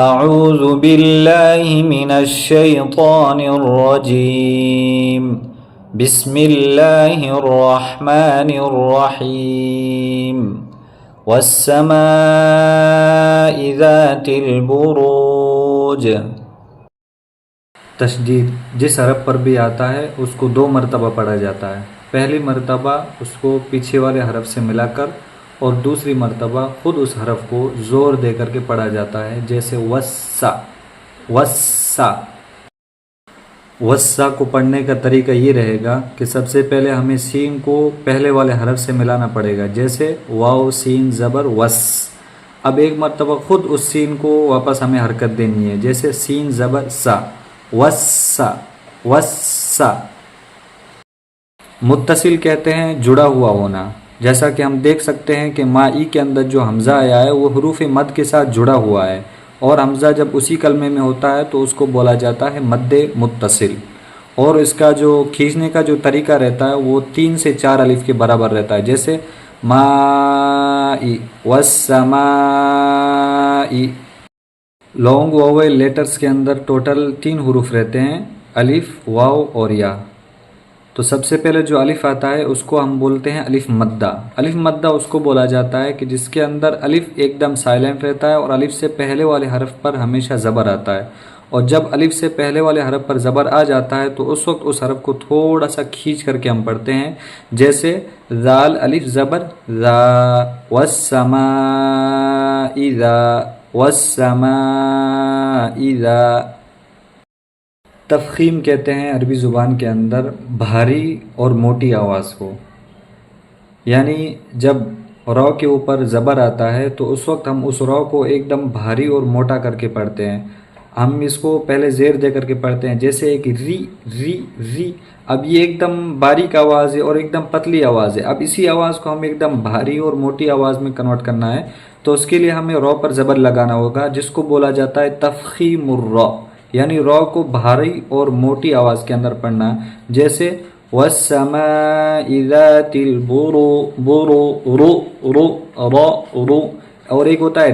اعوذ باللہ من الشیطان الرجیم بسم اللہ الرحمن الرحیم والسماء ذات البروج۔ تشدید جس حرف پر بھی آتا ہے اس کو 2 مرتبہ پڑھا جاتا ہے۔ پہلی مرتبہ اس کو پیچھے والے حرف سے ملا کر اور دوسری مرتبہ خود اس حرف کو زور دے کر کے پڑھا جاتا ہے، جیسے وسا وسا۔ وسا کو پڑھنے کا طریقہ یہ رہے گا کہ سب سے پہلے ہمیں سین کو پہلے والے حرف سے ملانا پڑے گا، جیسے واو سین زبر وس۔ اب ایک مرتبہ خود اس سین کو واپس ہمیں حرکت دینی ہے، جیسے سین زبر سا وسا وسا۔ متصل کہتے ہیں جڑا ہوا ہونا، جیسا کہ ہم دیکھ سکتے ہیں کہ مائی کے اندر جو حمزہ آیا ہے وہ حروف مد کے ساتھ جڑا ہوا ہے، اور حمزہ جب اسی کلمے میں ہوتا ہے تو اس کو بولا جاتا ہے مد متصل، اور اس کا جو کھینچنے کا جو طریقہ رہتا ہے وہ 3 سے 4 الف کے برابر رہتا ہے، جیسے مائی والسماء۔ لانگ واویل لیٹرز کے اندر ٹوٹل 3 حروف رہتے ہیں، الف واو اور یا۔ تو سب سے پہلے جو الف آتا ہے اس کو ہم بولتے ہیں الف مدہ۔ الف مدہ اس کو بولا جاتا ہے کہ جس کے اندر الف ایک دم سائلنٹ رہتا ہے اور الف سے پہلے والے حرف پر ہمیشہ زبر آتا ہے، اور جب الف سے پہلے والے حرف پر زبر آ جاتا ہے تو اس وقت اس حرف کو تھوڑا سا کھینچ کر کے ہم پڑھتے ہیں، جیسے ذال الف زبر ذا والسماء ذا والسماء ذا۔ تفخیم کہتے ہیں عربی زبان کے اندر بھاری اور موٹی آواز کو، یعنی جب رو کے اوپر زبر آتا ہے تو اس وقت ہم اس رو کو ایک دم بھاری اور موٹا کر کے پڑھتے ہیں۔ ہم اس کو پہلے زیر دے کر کے پڑھتے ہیں، جیسے ایک ری ری ری۔ اب یہ ایک دم باریک آواز ہے اور ایک دم پتلی آواز ہے، اب اسی آواز کو ہم ایک دم بھاری اور موٹی آواز میں کنورٹ کرنا ہے، تو اس کے لیے ہمیں رو پر زبر لگانا ہوگا، جس کو بولا جاتا ہے تفخیم الرو، یعنی رو کو بھاری اور موٹی آواز کے اندر پڑھنا، جیسے والسماء ذات البروج رو رو رو رو۔ اور ایک ہوتا ہے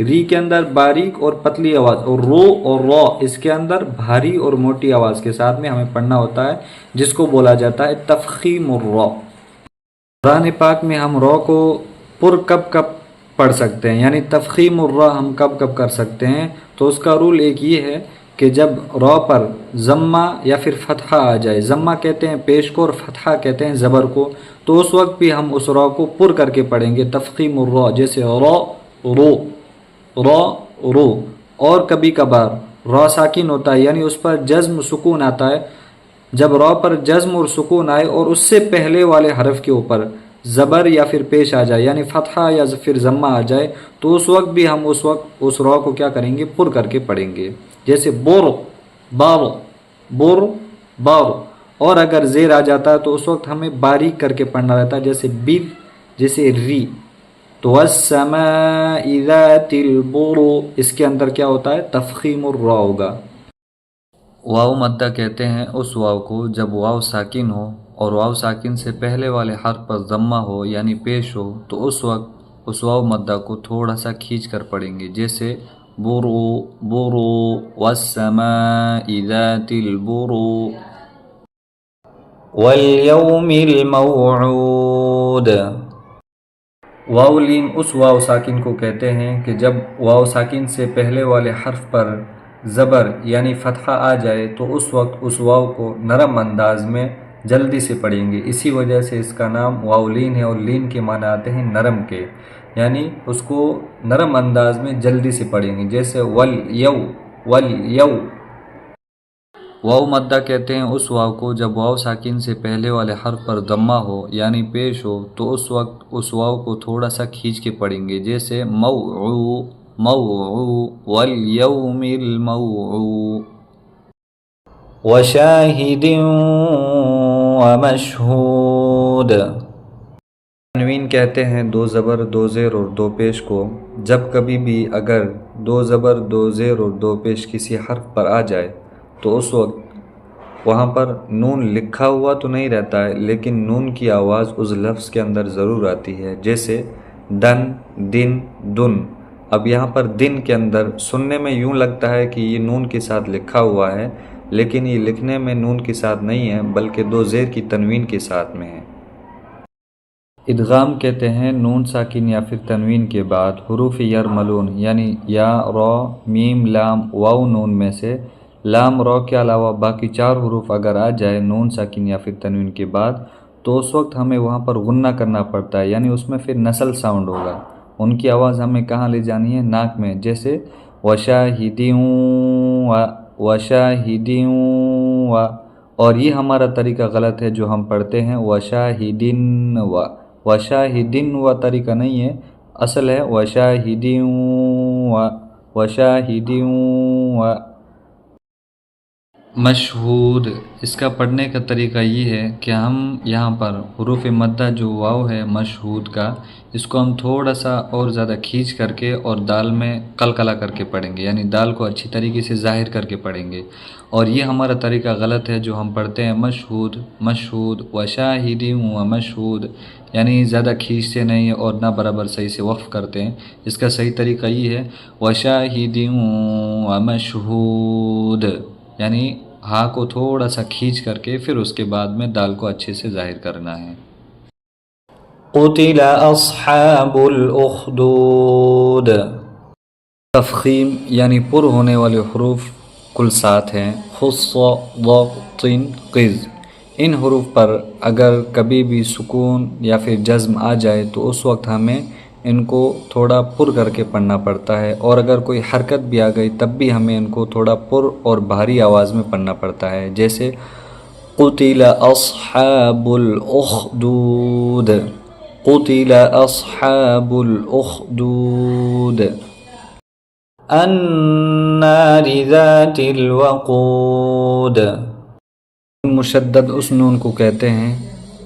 ری کے اندر باریک اور پتلی آواز، اور رو اس کے اندر بھاری اور موٹی آواز کے ساتھ میں ہمیں پڑھنا ہوتا ہے، جس کو بولا جاتا ہے تفخیم الرو۔ قرآن پاک میں ہم رو کو پر کب پڑھ سکتے ہیں، یعنی تفخیم الرو ہم کب کر سکتے ہیں، تو اس کا رول ایک یہ ہے کہ جب رو پر ضمہ یا پھر فتحہ آ جائے، ضمہ کہتے ہیں پیش کو اور فتحہ کہتے ہیں زبر کو، تو اس وقت بھی ہم اس رو کو پر کر کے پڑھیں گے، تفخیم الرو، جیسے رو رو رو رو۔ اور کبھی کبھار رو ساکن ہوتا ہے، یعنی اس پر جزم سکون آتا ہے، جب رو پر جزم اور سکون آئے اور اس سے پہلے والے حرف کے اوپر زبر یا پھر پیش آ جائے، یعنی فتحہ یا پھر ضمہ آ جائے، تو اس وقت بھی ہم اس رو کو کیا کریں گے، پر کر کے پڑھیں گے، جیسے بور بارو بور بارو۔ اور اگر زیر آ جاتا ہے تو اس وقت ہمیں باریک کر کے پڑھنا رہتا ہے، جیسے بیر، جیسے ری۔ تو والسماء ذات البروج، اس کے اندر کیا ہوتا ہے، تفخیم الرو ہوگا۔ واو مدہ کہتے ہیں اس واو کو جب واو ساکن ہو اور واو ساکن سے پہلے والے حرف پر ضمہ ہو یعنی پیش ہو، تو اس وقت اس واو مدہ کو تھوڑا سا کھینچ کر پڑھیں گے، جیسے برو برو والسماء ذات البروج والیوم الموعود۔ واو لین اس واو ساکن کو کہتے ہیں کہ جب واو ساکن سے پہلے والے حرف پر زبر یعنی فتحہ آ جائے تو اس وقت اس واو کو نرم انداز میں جلدی سے پڑھیں گے، اسی وجہ سے اس کا نام واو لین ہے، اور لین کے معنی آتے ہیں نرم کے، یعنی اس کو نرم انداز میں جلدی سے پڑھیں گے، جیسے والیو والیو۔ واو مدہ کہتے ہیں اس واو کو جب واو ساکن سے پہلے والے حرف پر ضمہ ہو یعنی پیش ہو، تو اس وقت اس واو کو تھوڑا سا کھینچ کے پڑھیں گے، جیسے موعو موعو والیوم الموعود وشاہد ومشہود۔ تنوین کہتے ہیں 2 زبر 2 زیر اور 2 پیش کو، جب کبھی بھی اگر 2 زبر 2 زیر اور 2 پیش کسی حرف پر آ جائے تو اس وقت وہاں پر نون لکھا ہوا تو نہیں رہتا ہے، لیکن نون کی آواز اس لفظ کے اندر ضرور آتی ہے، جیسے دن دن دن۔ اب یہاں پر دن کے اندر سننے میں یوں لگتا ہے کہ یہ نون کے ساتھ لکھا ہوا ہے، لیکن یہ لکھنے میں نون کے ساتھ نہیں ہے بلکہ دو زیر کی تنوین کے ساتھ میں ہے۔ ادغام کہتے ہیں نون ساکن یا پھر تنوین کے بعد حروف یرملون یعنی یا، را، میم، لام، واو، نون میں سے لام، را کے علاوہ باقی 4 حروف اگر آ جائے نون ساکن یا پھر تنوین کے بعد تو اس وقت ہمیں وہاں پر غنہ کرنا پڑتا ہے، یعنی اس میں پھر نسل ساؤنڈ ہوگا۔ ان کی آواز ہمیں کہاں لے جانی ہے؟ ناک میں، جیسے وشاہدین وشاہدین و، اور یہ ہمارا طریقہ غلط ہے جو ہم پڑھتے ہیں وشاہدین وشاہدین و طریقہ نہیں ہے، اصل ہے وشاہدین وشاہدین و۔ مشہود، اس کا پڑھنے کا طریقہ یہ ہے کہ ہم یہاں پر حروف مدہ جو واو ہے مشہود کا، اس کو ہم تھوڑا سا اور زیادہ کھینچ کر کے اور دال میں قلقلہ کر کے پڑھیں گے، یعنی دال کو اچھی طریقے سے ظاہر کر کے پڑھیں گے، اور یہ ہمارا طریقہ غلط ہے جو ہم پڑھتے ہیں مشہود مشہود وشاہدی و مشہود، یعنی زیادہ کھینچتے نہیں اور نہ برابر صحیح سے وقف کرتے ہیں۔ اس کا صحیح طریقہ یہ ہے وشاہدی و مشہود، یعنی ہاں کو تھوڑا سا کھینچ کر کے پھر اس کے بعد میں دال کو اچھے سے ظاہر کرنا ہے۔ قتل اصحاب الاخدود، تفخیم یعنی پر ہونے والے حروف کل 7 ہیں، خص، ض، قز۔ ان حروف پر اگر کبھی بھی سکون یا پھر جزم آ جائے تو اس وقت ہمیں ان کو تھوڑا پر کر کے پڑھنا پڑتا ہے، اور اگر کوئی حرکت بھی آ گئی تب بھی ہمیں ان کو تھوڑا پر اور بھاری آواز میں پڑھنا پڑتا ہے، جیسے قتل اصحاب الاخدود، قتل اصحاب الاخدود، النار ذات الوقود۔ مشدد اس نون کو کہتے ہیں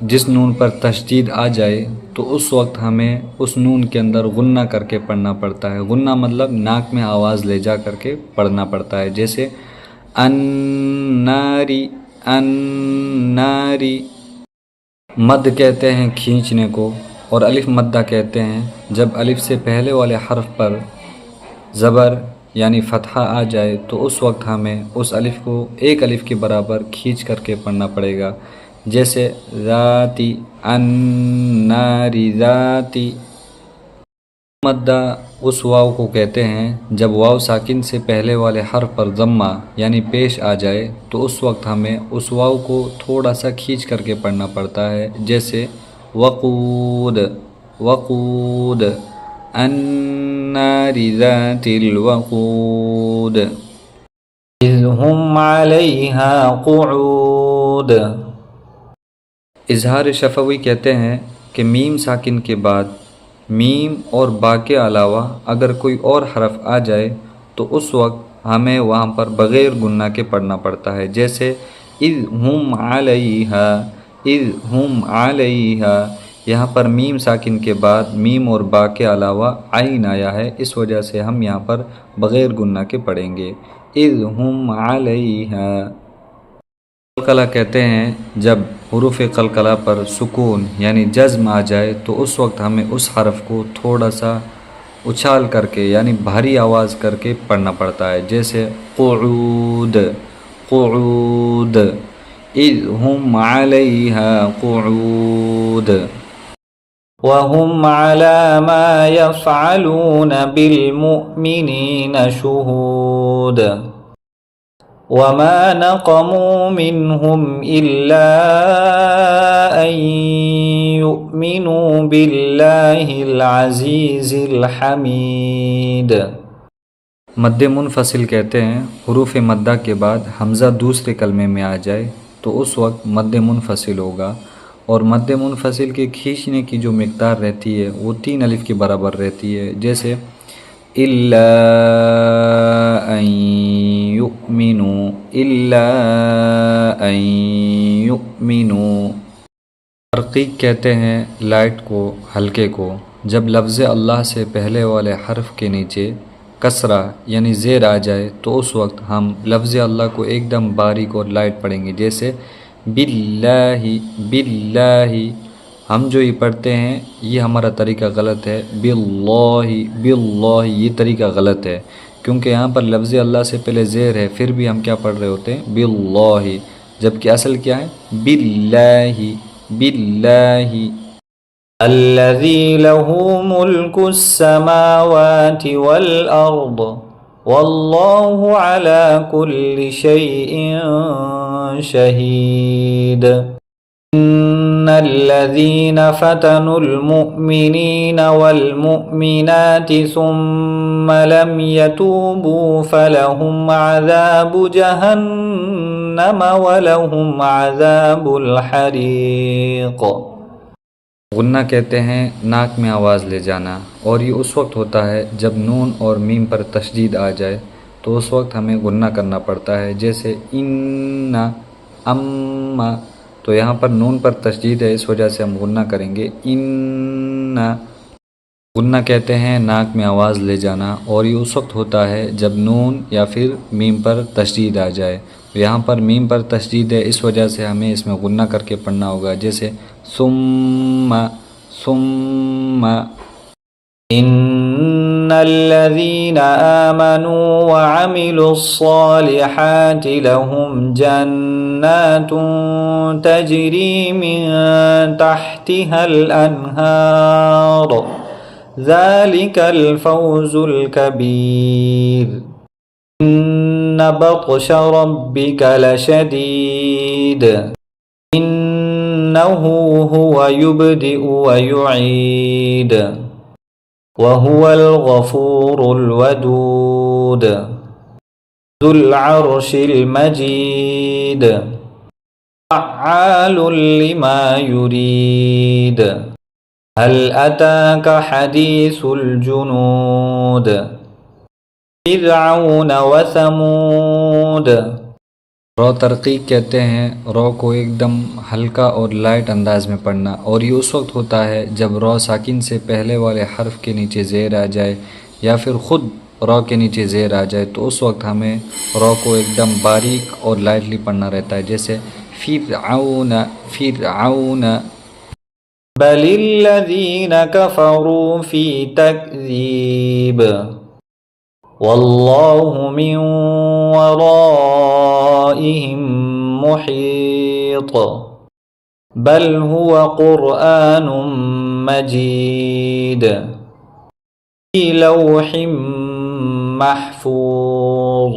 جس نون پر تشدید آ جائے تو اس وقت ہمیں اس نون کے اندر غنہ کر کے پڑھنا پڑتا ہے۔ غنہ مطلب ناک میں آواز لے جا کر کے پڑھنا پڑتا ہے، جیسے الناری الناری۔ مد کہتے ہیں کھینچنے کو، اور الف مدہ کہتے ہیں جب الف سے پہلے والے حرف پر زبر یعنی فتحہ آ جائے تو اس وقت ہمیں اس الف کو ایک الف کے برابر کھینچ کر کے پڑھنا پڑے گا، جیسے ذاتی الناری ذاتی۔ مدہ اس واو کو کہتے ہیں جب واو ساکن سے پہلے والے حرف پر ضمہ یعنی پیش آ جائے تو اس وقت ہمیں اس واو کو تھوڑا سا کھینچ کر کے پڑھنا پڑتا ہے، جیسے وقود وقود، النار ذات الوقود، اذ هم علیہا قعود۔ اظہار شفوی کہتے ہیں کہ میم ساکن کے بعد میم اور با کے علاوہ اگر کوئی اور حرف آ جائے تو اس وقت ہمیں وہاں پر بغیر گنہ کے پڑھنا پڑتا ہے، جیسے اذ هم علیہا اذ هم علیہا۔ یہاں پر میم ساکن کے بعد میم اور با کے علاوہ عین آیا ہے، اس وجہ سے ہم یہاں پر بغیر گنہ کے پڑھیں گے، اذ هم علیہا۔ قلقلہ کہتے ہیں جب حروف قلقلہ پر سکون یعنی جزم آ جائے تو اس وقت ہمیں اس حرف کو تھوڑا سا اچھال کر کے یعنی بھاری آواز کر کے پڑھنا پڑتا ہے، جیسے قعود قعود، اذ هم علیہا قعود، وهم على ما يفعلون بالمؤمنين شهود، وما نقموا منهم إلا أن يؤمنوا بالله العزيز الحميد۔ مد منفصل کہتے ہیں حروف مدہ کے بعد حمزہ دوسرے کلمے میں آ جائے تو اس وقت مد منفصل ہوگا، اور مد منفصل کے کھینچنے کی جو مقدار رہتی ہے وہ 3 الف کے برابر رہتی ہے، جیسے الا ان یؤمنوا الا ان یؤمنوا۔ ترقیق کہتے ہیں لائٹ کو، ہلکے کو، جب لفظ اللہ سے پہلے والے حرف کے نیچے کسرہ یعنی زیر آ جائے تو اس وقت ہم لفظ اللہ کو ایک دم باریک اور لائٹ پڑھیں گے، جیسے باللہ باللہ، ہم جو یہ پڑھتے ہیں یہ ہمارا طریقہ غلط ہے، باللہ باللہ یہ طریقہ غلط ہے، کیونکہ یہاں پر لفظ اللہ سے پہلے زیر ہے، پھر بھی ہم کیا پڑھ رہے ہوتے ہیں باللہ، جبکہ اصل کیا ہے باللہ باللہ۔ الذی لہ ملک السماوات والارض واللہ علی کل شیء شہید۔ إن الذين فتنوا المؤمنين والمؤمنات ثم لم يتوبوا فلهم عذاب جهنم ولهم عذاب الحريق۔ غنہ کہتے ہیں ناک میں آواز لے جانا، اور یہ اس وقت ہوتا ہے جب نون اور میم پر تشدید آ جائے تو اس وقت ہمیں غنہ کرنا پڑتا ہے، جیسے ان، اما، تو یہاں پر نون پر تشدید ہے، اس وجہ سے ہم غنہ کریں گے ان۔ غنہ کہتے ہیں ناک میں آواز لے جانا، اور یہ اس وقت ہوتا ہے جب نون یا پھر میم پر تشدید آ جائے، یہاں پر میم پر تشدید ہے، اس وجہ سے ہمیں اس میں غنہ کر کے پڑھنا ہوگا، جیسے ثم ثم۔ ان الذين آمنوا وعملوا الصالحات لهم جنات تجري من تحتها الأنهار ذلك الفوز الكبير۔ إن بطش ربك لشديد إنه هو يبدئ ويعيد وهو الغفور الودود ذو العرش المجيد فعال لما يريد۔ هل أتاك حديث الجنود فرعون وثمود۔ رو ترقیق کہتے ہیں رو کو ایک دم ہلکا اور لائٹ انداز میں پڑھنا، اور یہ اس وقت ہوتا ہے جب رو ساکن سے پہلے والے حرف کے نیچے زیر آ جائے یا پھر خود رو کے نیچے زیر آ جائے، تو اس وقت ہمیں رو کو ایک دم باریک اور لائٹلی پڑھنا رہتا ہے، جیسے فرعون فرعون۔ بل الذین کفروا فی تکذیب واللہ من ورائہم محیط بل هو قرآن مجید فی لوح محفوظ۔